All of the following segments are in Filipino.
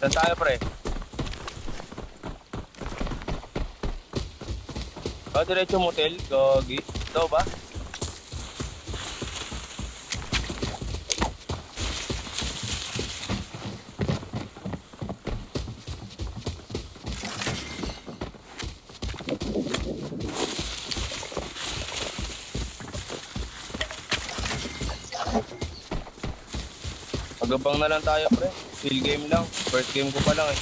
Saan tayo, pre? Diretso motel, gogi. Ito ba? Magabang na lang tayo, pre. Field game lang. First game ko pa lang eh.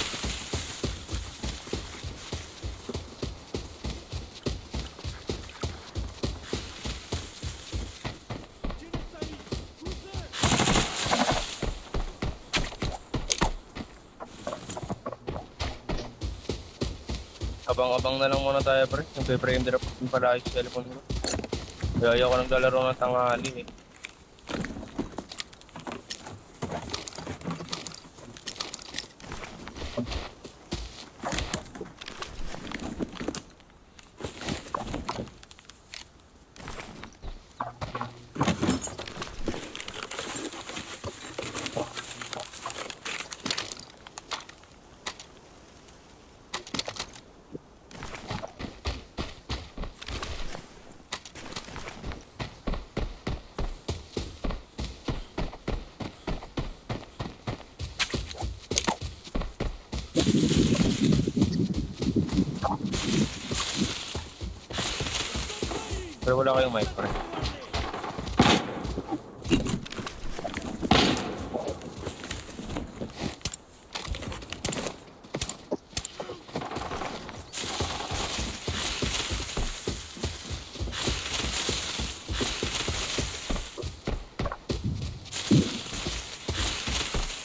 Abang-abang na lang muna tayo, pre. Nagpe-frame drop yung pala yung cellphone ko. Kaya ayaw ko naglalaro ng tanghali eh. Pero wala kayong mic, pre.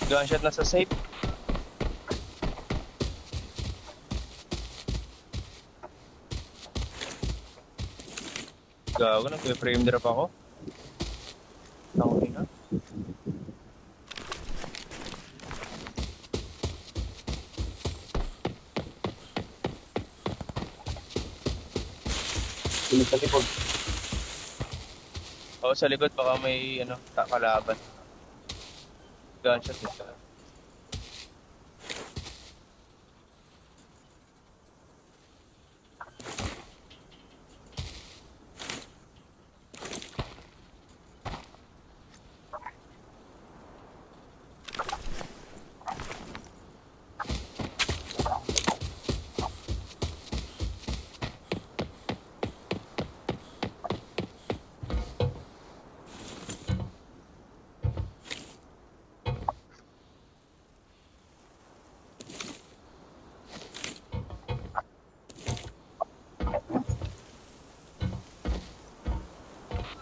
Gunshot na sa safe. Gago, nagpe-frame drop ako. Tangin na. Sa likod. Oo, sa likod baka may kalaban. Gunshot ito.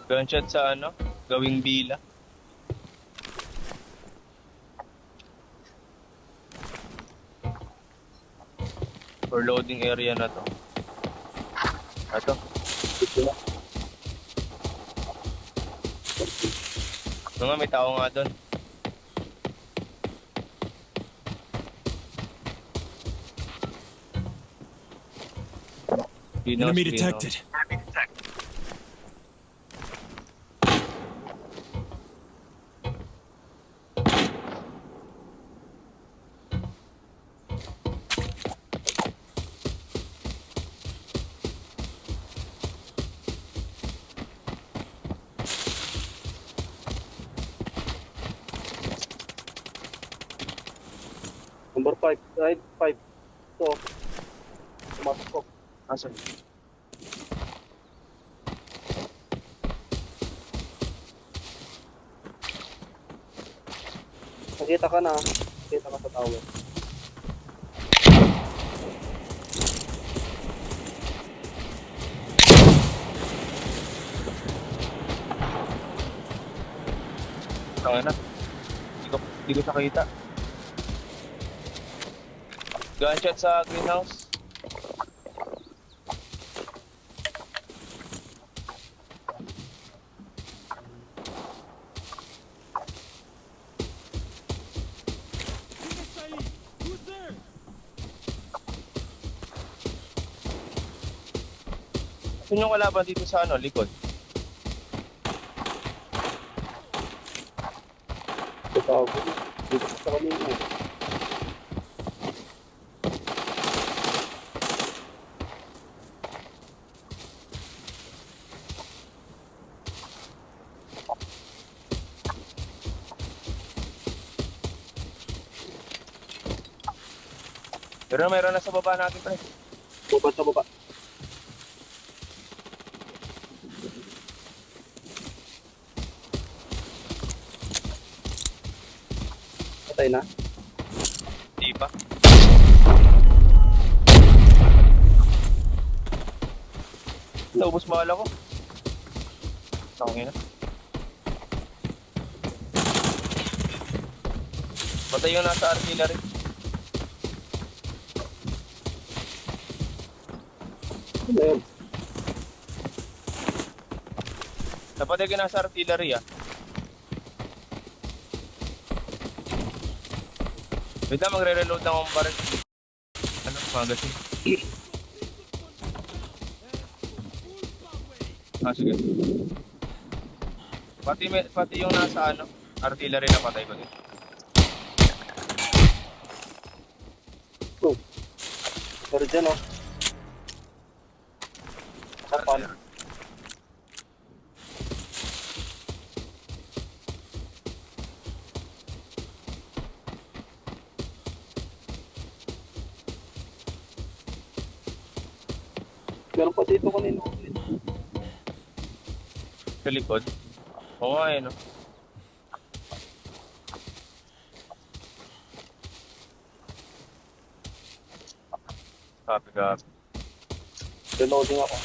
Gunshot sa gawing bila. For loading area na to. Ito. Nga, may tao nga doon. Enemy detected. Number 5. Right, 5. Ito. Tumatak ko. Asan? Nakita ka na. Nakita ka sa tower. Tangin na. Hindi ko nakita. Gunshot sa greenhouse. Saan yung kalaban dito sa likod? Sa tower. Dito sa kanina. Pero meron na sa baba natin, pre. Baba sa baba. Patay na. Di pa. Naubos bala ko. Tangina. Patay yung nasa artillery. Ano na yun? Napatay yung nasa artillery ah. Wait lang, magre-reload lang akong baril. Ano, magazine. Sige. Pati yung nasa ano, artillery na patay ba din? Oh. Pero dyan oh. Kapan. Meron pa dito kanina. Sa likod. Oo nga eh, no? Copy. Reloading ako.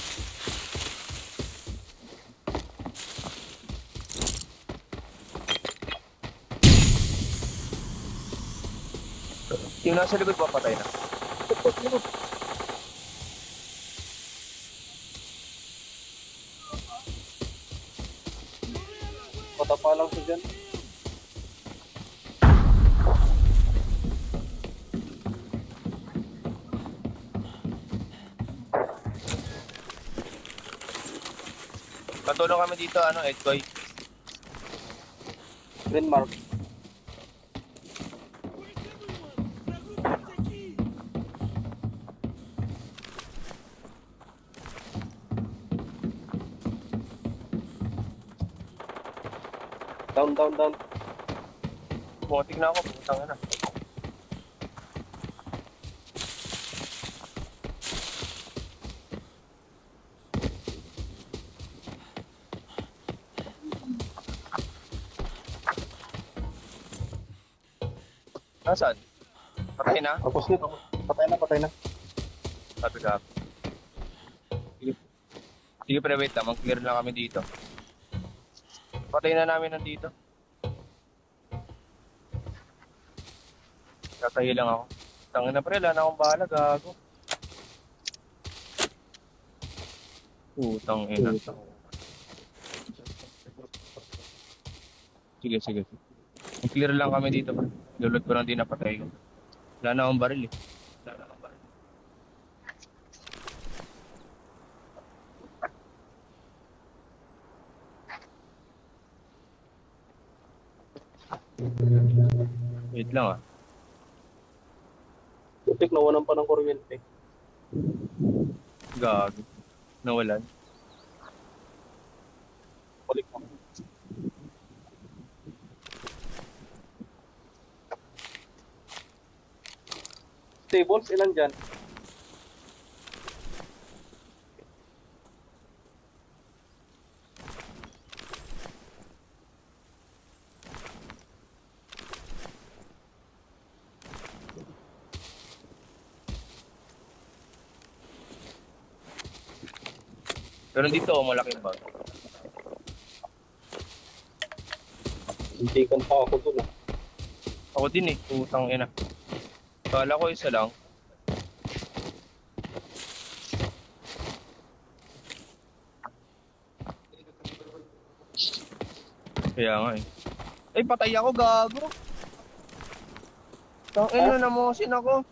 Yung nasa likod pa patay na. Patapa lang siya dyan. Katulong kami dito, ano, Edgoy. Green mark. Down. Bumatik na ako, putang na. Nasaan? Patay na? Tapos nito. Patay na. Copy. Sige pre, wait lang. Mag-clear lang kami dito. Patay na namin nandito. Tatahi lang ako. Tangin na pre, wala na akong bahala, gago. Putang ina. Sige. Mag-clear lang kami dito pre. Lulot ko lang din napatay ko. Wala na akong baril eh. Wait lang ah. Putik, nawalan pa ng kuryente. Gago. Nawalan. Balik mo. Stables, ilan dyan? Pero dito, malaking bag. Hindi kan pa ako dun ah. Ako din eh, putang ina. Kala ko isa lang. Kaya nga eh. Ay, patay ako, gago. Tangina, namosin ako.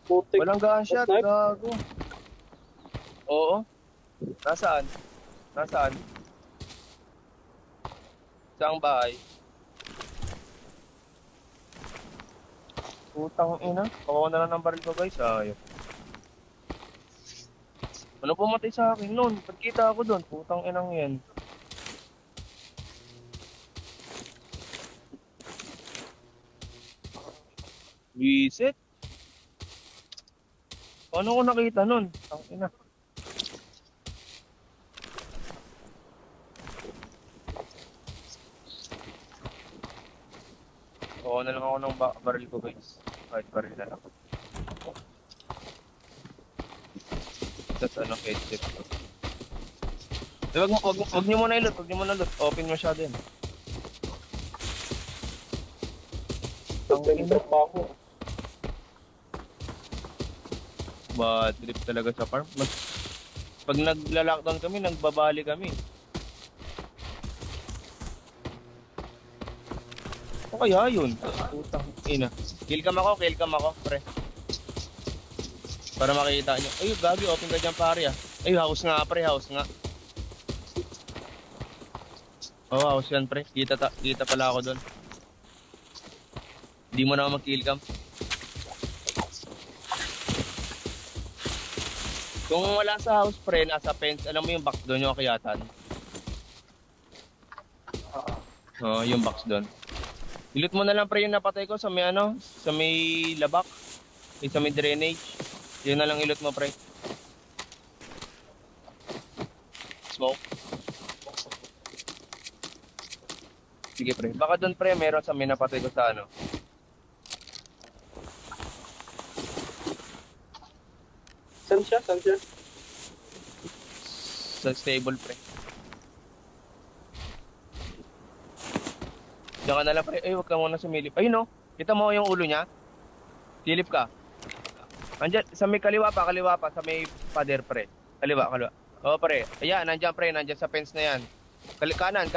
Putik. Walang gunshot, Snipe? gago. Oo. Nasaan? Saang bahay? Putang ina. Pakuha na lang ng baril ko guys. Ayop. Ano pumatay sa akin noon? Pagkita ako doon. Putang inang yan. Visit? Ano ko nakita nun? Ang ina. Oo na lang ako ng baril ko guys. Kahit baril na lang. Tapos ano, headset ko. Wag niyo muna ilot, wag niyo muna ilot. Open masyado yun. Ang ina. Pag-drop pa ako. Bad trip talaga sa farm. Pag nagla-lockdown kami, nagbabali kami. O kaya yun? Putang ina. Kill cam ako, pre. Para makita nyo. Ay, gabi, open ka dyan pare ah. Ay, house nga pre, house nga. Oo, house yan pre. Kita pala ako doon. Hindi mo na ako mag-kill cam. Kung wala sa house pre, nasa fence, alam mo yung box doon yung akiyatan. Oo, yung box doon. Ilot mo na lang pre yung napatay ko sa may ano, sa may labak, sa may drainage. Yun na lang ilot mo pre. Smoke. Sige pre. Baka doon pre meron sa may napatay ko sa ano. Saan siya? Saan siya? Sa stable pre. Diyan ka na lang pre. Ay, huwag ka muna sumilip. Ayun oh. Kita mo yung ulo niya? Silip ka. Andiyan, sa may kaliwa pa, sa may pader pre. Kaliwa. Oo pre. Ayan, nandiyan pre, nandiyan sa fence na yan. Kanan.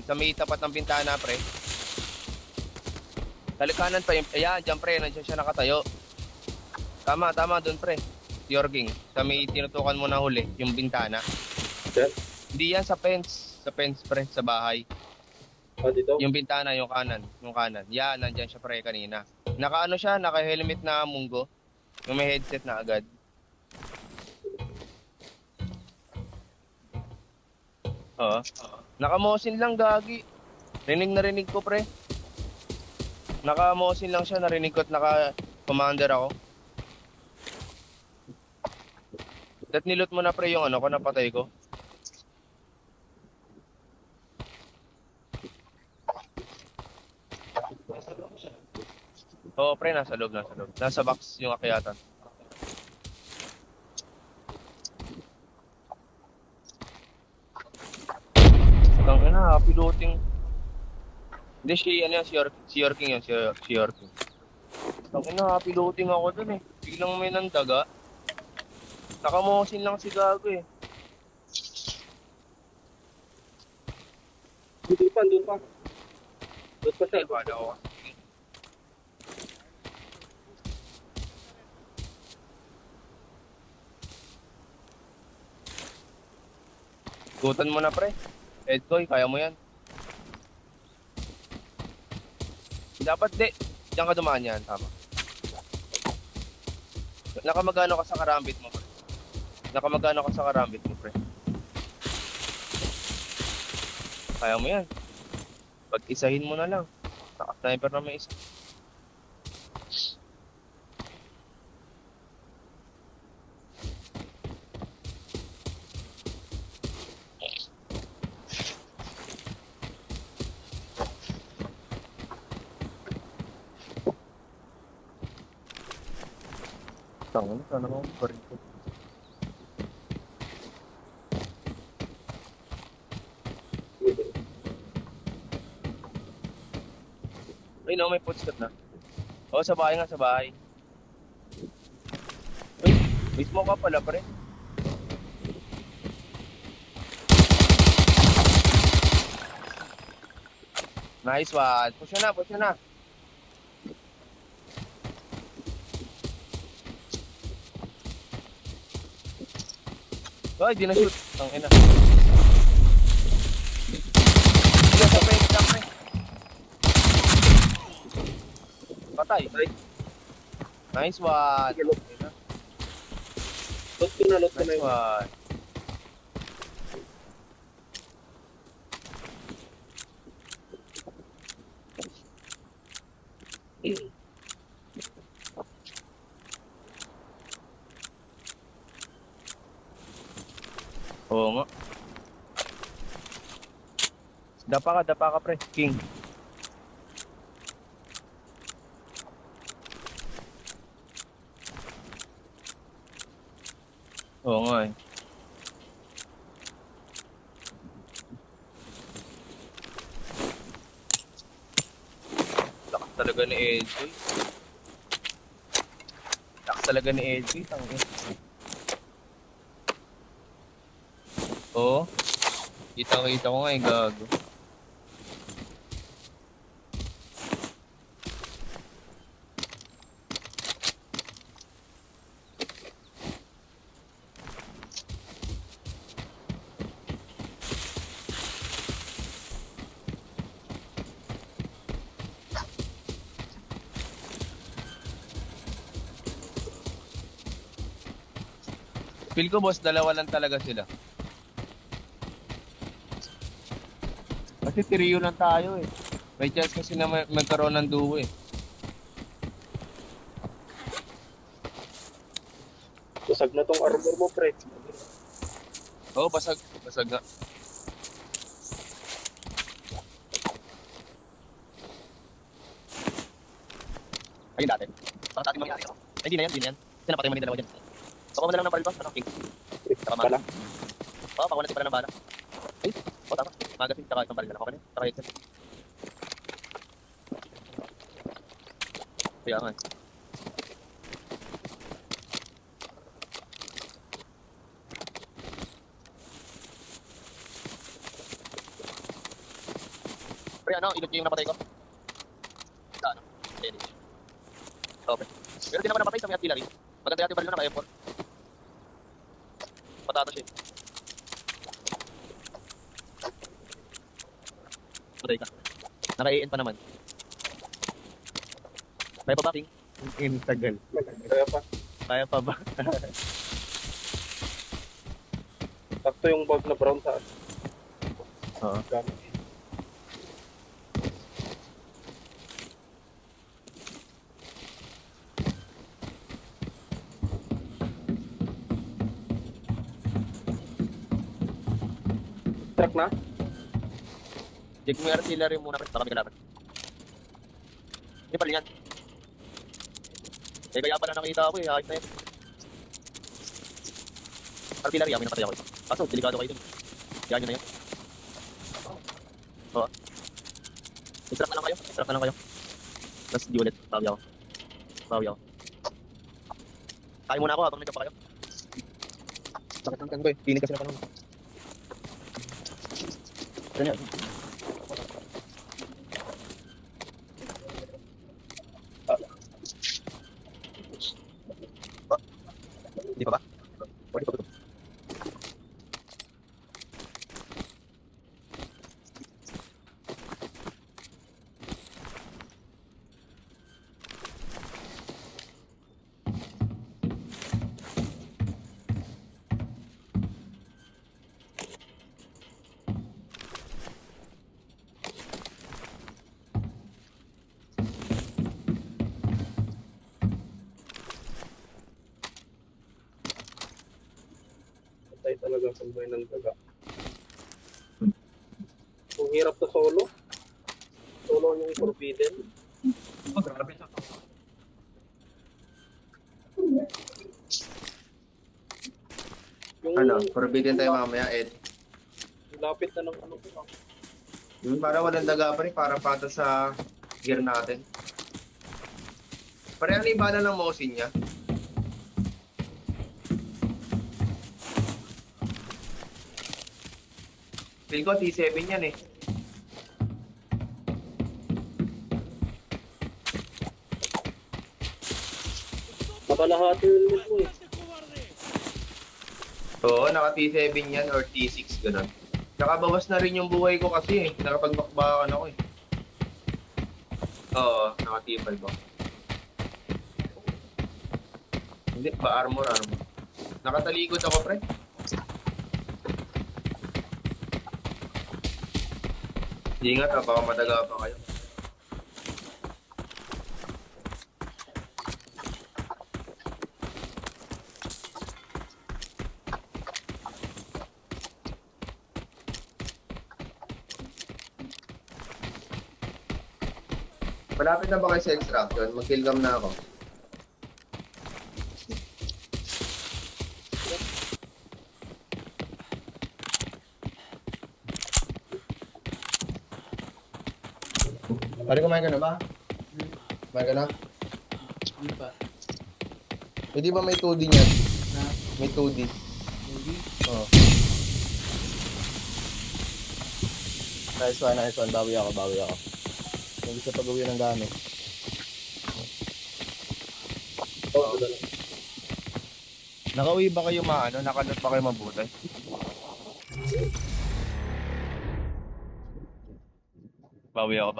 Sa may tapat ng bintana pre. Kanan pa yung, ayan, dyan pre, nandiyan siya nakatayo. Tama, doon pre. Yorging, sa may tinutukan mo na huli, yung bintana. Yan. Hindi yan sa fence pre, sa bahay. Dito? Yung bintana, yung kanan. Yan, nandiyan siya pre kanina. Naka-ano siya, naka-helmet na munggo. Yung may headset na agad. Oo. Naka-mosin lang gagi. Rinig ko pre. Naka-mosin lang siya, narinig ko at naka-commander ako. At nilot mo na pre yung ano ko, napatay ko. Oo pre, nasa loob. Nasa box yung akyatan. Tang ina, piloting. Hindi si Yorking yun, si Yorking. Tang ina, piloting ako dun eh. Biglang may nandaga. Nakamosin lang si Gago eh. Doon pa. Doon pa siya. Ay, wala ko. Gutan mo na pre. Edkoy, kaya mo yan. Dapat di. Diyan ka dumaan yan, tama. Nakamagano ka sa karambit mo pre. Kaya mo yan. Pag-isahin mo na lang. Naka-sniper na may isa. Tangan, sana mo baril ko. Ay no, may footstep na. Oo, sa bahay. Uy, may smoke ka pala pre. Nice one. Push na. Ay, di na-shoot. Ang ina. Sige, sa fence lang pre. Patay. Nice one. Sige, look ko na Nice yun. one. Oo nga. Dapa ka pre. King. Oo nga eh. Lakas talaga ni AJ. Lakas talaga ni AJ. Tangin. Oo. Kita ko nga eh, gago. Feel ko boss, dalawa lang talaga sila. Kasi trio lang tayo eh. May chance kasi na magkaroon ng duo eh. Basag na tong armor mo, pre. Oo, basag. Basag nga. Ayun dati. Parang sa ating mangyari. Ay, di na yan, di na yan. Kasi napatay mo ni dalawa dyan. Pakuha mo na lang ng baril pa. Ano, King? Tama Bala. Oo, pakuha natin pala ng bala. Ay, oo, tama. Magazine, tsaka isang baril na lang. Okay na. Tsaka exit. Kaya nga. Pre, ano, ilot niyo yung napatay ko. Ano? Finish. Okay. Pero di naman napatay sa may artillery. Maganda yung baril na naka-M4. Patata siya. Patay ka. Naka-AN pa naman. Kaya pa ba, King? Tagal. Kaya pa. Kaya pa ba? Sakto yung bag na brown sa Oo. gamit. Truck na? Check mo yung artillery muna, pre. Baka may kalaban. Hindi pala yan. Eh, kaya pala nakita ako eh. Ayos na yan. Artillery, may napatay ako eh. Kaso, delikado kayo dun. Kaya nyo na yan. Oo. Extract na lang kayo. Extract na lang kayo. Tapos di ulit. Bawi ako. Bawi ako. Kaya muna ako habang nagka pa kayo. Sakit ang kan ko eh. Tinig kasi na panahon. Ganyan. Di pa ba? Pwede pa ba? Patay talaga sa buhay ng daga. Kung hirap sa solo. Solo yung forbidden. Oh, grabe sa Yung Forbidden tayo mamaya, Ed. lapit na ng ano ko. Para walang daga pa rin, para pata sa gear natin. Pare, ano yung bala ng Mosin niya? Feel ko T7 yan eh. Makalahati yung limit mo eh. Oo, naka T7 yan or T6, gano'n. Nakabawas na rin yung buhay ko kasi eh. Nakapagbakbakan ako eh. Oo, naka T5 ako. Hindi, ba armor. Nakatalikod ako, pre. Ingat ha, baka madaga pa kayo. Malapit na ba kayo sa extraction? Mag-kill cam na ako. Pare, kumain ka na ba? Kumain ka na? Ano pa? Hindi ba may 2D niyan? Na? May 2D. Hindi? Oo. Nice one. Bawi ako. Kung gusto pag-uwi ng gamit. Oh, wala lang. Nakauwi ba kayo nakalot ba kayo mabuti? Bawi ako.